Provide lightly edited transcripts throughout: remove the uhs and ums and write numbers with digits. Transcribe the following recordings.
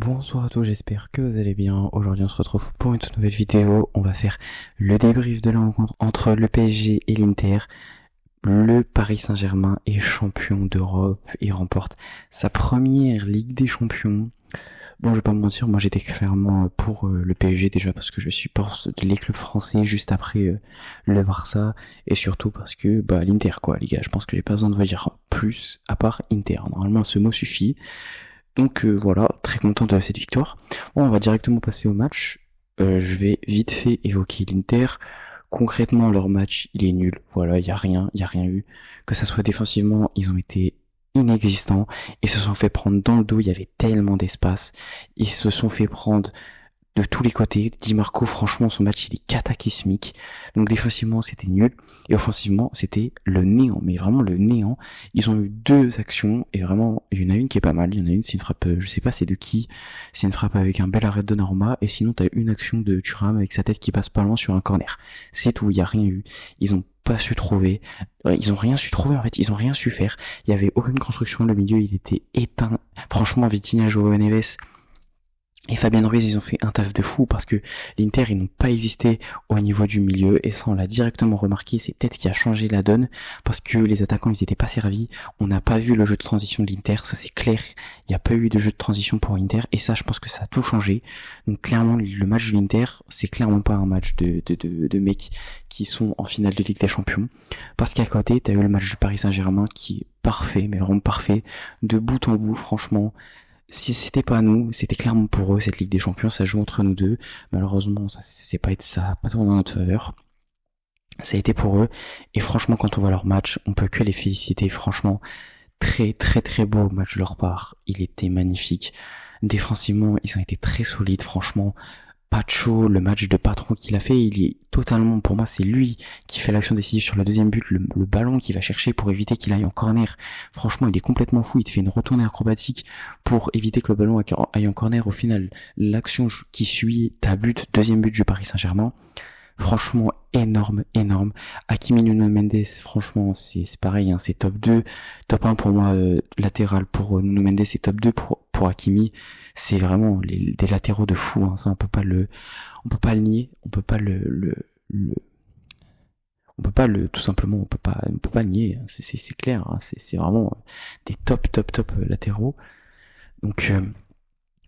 Bonsoir à tous, j'espère que vous allez bien. Aujourd'hui on se retrouve pour une toute nouvelle vidéo. On va faire le débrief de la rencontre entre le PSG et l'Inter. Le Paris Saint-Germain est champion d'Europe et remporte sa première Ligue des Champions. Bon, je vais pas me mentir, moi j'étais clairement pour le PSG déjà parce que je supporte les clubs français juste après le Barça et surtout parce que l'Inter quoi les gars, je pense que j'ai pas besoin de vous dire plus à part Inter. Normalement ce mot suffit. Donc voilà, très content de cette victoire. Bon, on va directement passer au match. Je vais vite fait évoquer l'Inter. Concrètement, leur match, il est nul. Voilà, il y a rien eu. Que ça soit défensivement, ils ont été inexistants. Ils se sont fait prendre dans le dos, il y avait tellement d'espace. Ils se sont fait prendre de tous les côtés. Di Marco, franchement, son match, il est cataclysmique. Donc défensivement, c'était nul. Et offensivement, c'était le néant. Mais vraiment le néant. Ils ont eu deux actions. Et vraiment, il y en a une qui est pas mal. Il y en a une, c'est une frappe, je sais pas c'est de qui. C'est une frappe avec un bel arrêt de Donnarumma. Et sinon, t'as une action de Thuram avec sa tête qui passe pas loin sur un corner. C'est tout, il y a rien eu. Ils ont pas su trouver. Ils ont rien su trouver, en fait. Ils ont rien su faire. Il y avait aucune construction. Le milieu, il était éteint. Franchement, Vitinha, João Neves et Fabien Ruiz, ils ont fait un taf de fou parce que l'Inter, ils n'ont pas existé au niveau du milieu et ça, on l'a directement remarqué. C'est peut-être ce qui a changé la donne parce que les attaquants, ils étaient pas servis. On n'a pas vu le jeu de transition de l'Inter, ça c'est clair. Il n'y a pas eu de jeu de transition pour l'Inter et ça, je pense que ça a tout changé. Donc clairement, le match de l'Inter, c'est clairement pas un match de mecs qui sont en finale de Ligue des Champions. Parce qu'à côté, t'as eu le match du Paris Saint-Germain qui est parfait, mais vraiment parfait, de bout en bout, franchement. Si c'était pas nous, c'était clairement pour eux cette Ligue des Champions, ça joue entre nous deux. Malheureusement, ça a pas tourné en notre faveur. Ça a été pour eux. Et franchement, quand on voit leur match, on peut que les féliciter. Franchement, très très très beau match de leur part. Il était magnifique. Défensivement, ils ont été très solides, franchement. Pacho, le match de patron qu'il a fait, il est totalement, pour moi, c'est lui qui fait l'action décisive sur la deuxième but, le ballon qu'il va chercher pour éviter qu'il aille en corner. Franchement, il est complètement fou, il te fait une retournée acrobatique pour éviter que le ballon aille en corner. Au final, l'action qui suit ta but, deuxième but du Paris Saint-Germain, franchement, énorme. Hakimi Nuno Mendes, franchement, c'est pareil, hein, c'est top 2, top 1 pour moi, latéral pour Nuno Mendes et top 2 pour Hakimi. C'est vraiment des latéraux de fou, hein, ça on peut pas le nier, on peut pas tout simplement, on peut pas le nier, hein, c'est clair, hein, c'est vraiment des top latéraux. Donc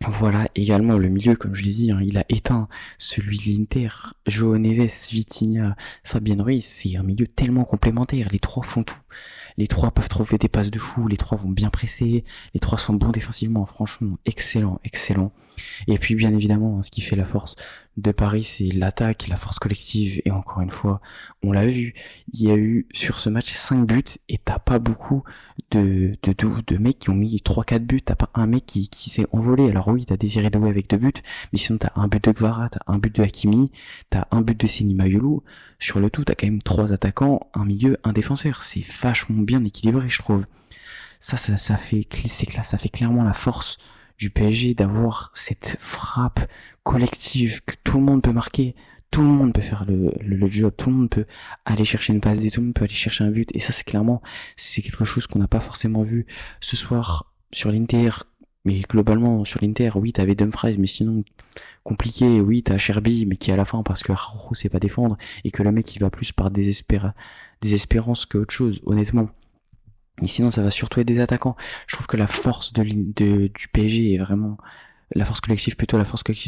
voilà, également le milieu, comme je l'ai dit, hein, il a éteint celui de l'Inter, João Neves, Vitinha, Fabien Ruiz, c'est un milieu tellement complémentaire, les trois font tout. Les trois peuvent trouver des passes de fou, les trois vont bien presser, les trois sont bons défensivement, franchement, excellent. Et puis bien évidemment, ce qui fait la force de Paris, c'est l'attaque, la force collective, et encore une fois, on l'a vu, il y a eu sur ce match 5 buts, et t'as pas beaucoup de mecs qui ont mis 3-4 buts, t'as pas un mec qui s'est envolé. Alors oui, t'as Désiré Doué avec 2 buts, mais sinon t'as un but de Kvara, t'as un but de Hakimi, t'as un but de Seny Mayulu. Sur le tout, t'as quand même 3 attaquants, un milieu, un défenseur. C'est vachement bien équilibré, je trouve. Ça fait clairement la force du PSG d'avoir cette frappe collective que tout le monde peut marquer. Tout le monde peut faire le job, tout le monde peut aller chercher une passe, tout le monde peut aller chercher un but, et ça c'est quelque chose qu'on n'a pas forcément vu ce soir sur l'Inter. Mais globalement, sur l'Inter, oui, t'avais Dumfries, mais sinon, compliqué, oui, t'as Cherby, mais qui à la fin, parce que Araujo sait pas défendre, et que le mec, il va plus par désespérance qu'autre chose, honnêtement. Mais sinon, ça va surtout être des attaquants. Je trouve que la force du PSG est vraiment, la force collective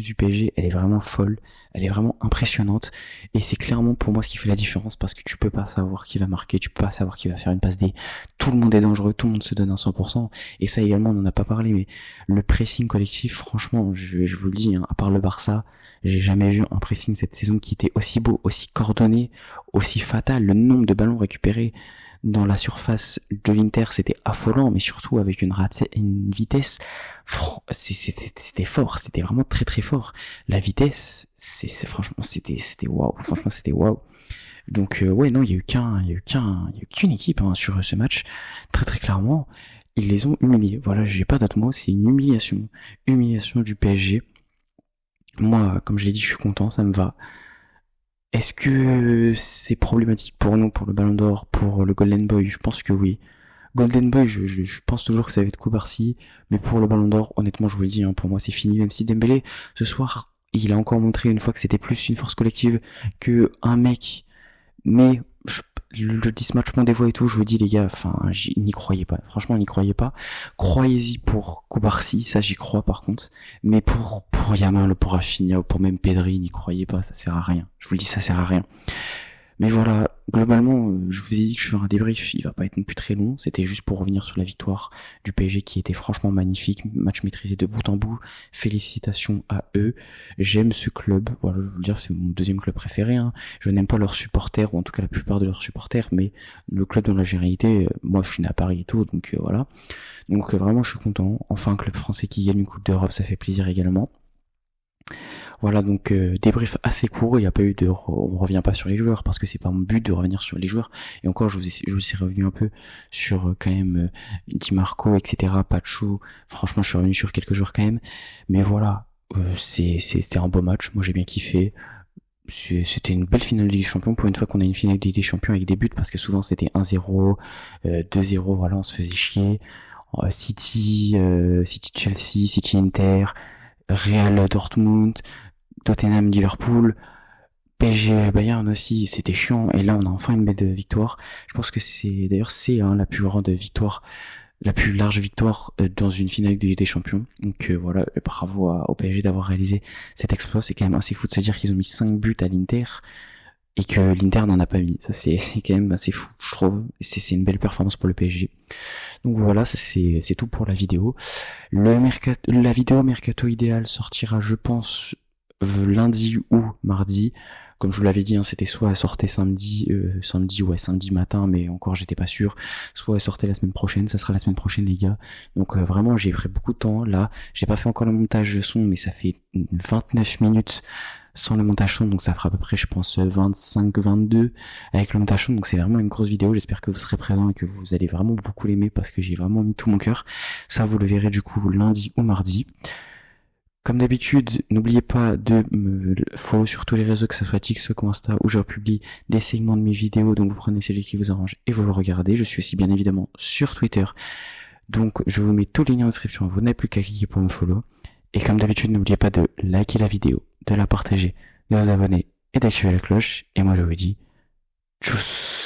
du PSG, elle est vraiment folle, elle est vraiment impressionnante, et c'est clairement pour moi ce qui fait la différence, parce que tu peux pas savoir qui va marquer, tu peux pas savoir qui va faire une passe D, tout le monde est dangereux, tout le monde se donne à 100%, et ça également on n'en a pas parlé, mais le pressing collectif, franchement, je vous le dis, hein, à part le Barça, j'ai jamais vu un pressing cette saison qui était aussi beau, aussi coordonné, aussi fatal. Le nombre de ballons récupérés dans la surface de l'Inter, c'était affolant, mais surtout avec une vitesse, c'était fort, c'était vraiment très très fort. La vitesse, franchement, c'était waouh, franchement, c'était waouh. Donc, ouais, non, il y a eu qu'une équipe, hein, sur ce match, très très clairement. Ils les ont humiliés. Voilà, j'ai pas d'autre mot, c'est une humiliation du PSG. Moi, comme je l'ai dit, je suis content, ça me va. Est-ce que c'est problématique pour nous, pour le Ballon d'Or, pour le Golden Boy? Je pense que oui. Golden Boy, je pense toujours que ça va être Koubarsi, mais pour le Ballon d'Or, honnêtement, je vous le dis, hein, pour moi c'est fini, même si Dembélé, ce soir, il a encore montré une fois que c'était plus une force collective que un mec, mais le dismatchement des voix et tout, je vous dis les gars, enfin, n'y croyez pas, franchement n'y croyez pas, croyez-y pour Koubarsi, ça j'y crois par contre, mais pour Yamal, pour Rafinha, pour même Pedri, n'y croyez pas, ça sert à rien, je vous le dis, ça sert à rien. Mais voilà, globalement, je vous ai dit que je ferai un débrief, il va pas être non plus très long, c'était juste pour revenir sur la victoire du PSG qui était franchement magnifique, match maîtrisé de bout en bout, félicitations à eux, j'aime ce club, voilà, je veux le dire, c'est mon deuxième club préféré, hein. Je n'aime pas leurs supporters, ou en tout cas la plupart de leurs supporters, mais le club dans la réalité, moi je suis né à Paris et tout, donc voilà. Donc vraiment je suis content, enfin un club français qui gagne une Coupe d'Europe, ça fait plaisir également. Voilà, donc débrief assez court, il n'y a pas eu de on revient pas sur les joueurs parce que c'est pas mon but de revenir sur les joueurs, et encore je vous ai revenu un peu sur quand même Di Marco, etc., Pacho, franchement je suis revenu sur quelques joueurs quand même, mais voilà, c'était un beau match, moi j'ai bien kiffé, c'était une belle finale de Ligue des Champions, pour une fois qu'on a une finale de Ligue des Champions avec des buts, parce que souvent c'était 1-0, 2-0, voilà, on se faisait chier, City Chelsea, City Inter, Real Dortmund, Tottenham Liverpool, PSG Bayern aussi, c'était chiant, et là on a enfin une belle victoire. Je pense que c'est la plus grande victoire, la plus large victoire dans une finale des Champions. Donc voilà, bravo au PSG d'avoir réalisé cet exploit. C'est quand même assez fou de se dire qu'ils ont mis 5 buts à l'Inter et que l'Inter n'en a pas mis. Ça c'est quand même assez fou, je trouve. C'est une belle performance pour le PSG. Donc voilà, ça c'est tout pour la vidéo. La vidéo Mercato idéal sortira, je pense, lundi ou mardi. Comme je vous l'avais dit, hein, c'était soit elle sortait samedi matin, mais encore j'étais pas sûr, soit elle sortait la semaine prochaine, ça sera la semaine prochaine les gars. Donc vraiment j'ai pris beaucoup de temps là, j'ai pas fait encore le montage de son, mais ça fait 29 minutes sans le montage son, donc ça fera à peu près je pense 25-22 avec le montage son, donc c'est vraiment une grosse vidéo. J'espère que vous serez présents et que vous allez vraiment beaucoup l'aimer parce que j'ai vraiment mis tout mon cœur. Ça vous le verrez du coup lundi ou mardi. Comme d'habitude, n'oubliez pas de me follow sur tous les réseaux, que ce soit TikTok ou Insta, où je publie des segments de mes vidéos, donc vous prenez celui qui vous arrange et vous le regardez. Je suis aussi bien évidemment sur Twitter, donc je vous mets tous les liens en description, vous n'avez plus qu'à cliquer pour me follow. Et comme d'habitude, n'oubliez pas de liker la vidéo, de la partager, de vous abonner et d'activer la cloche. Et moi je vous dis tchuss.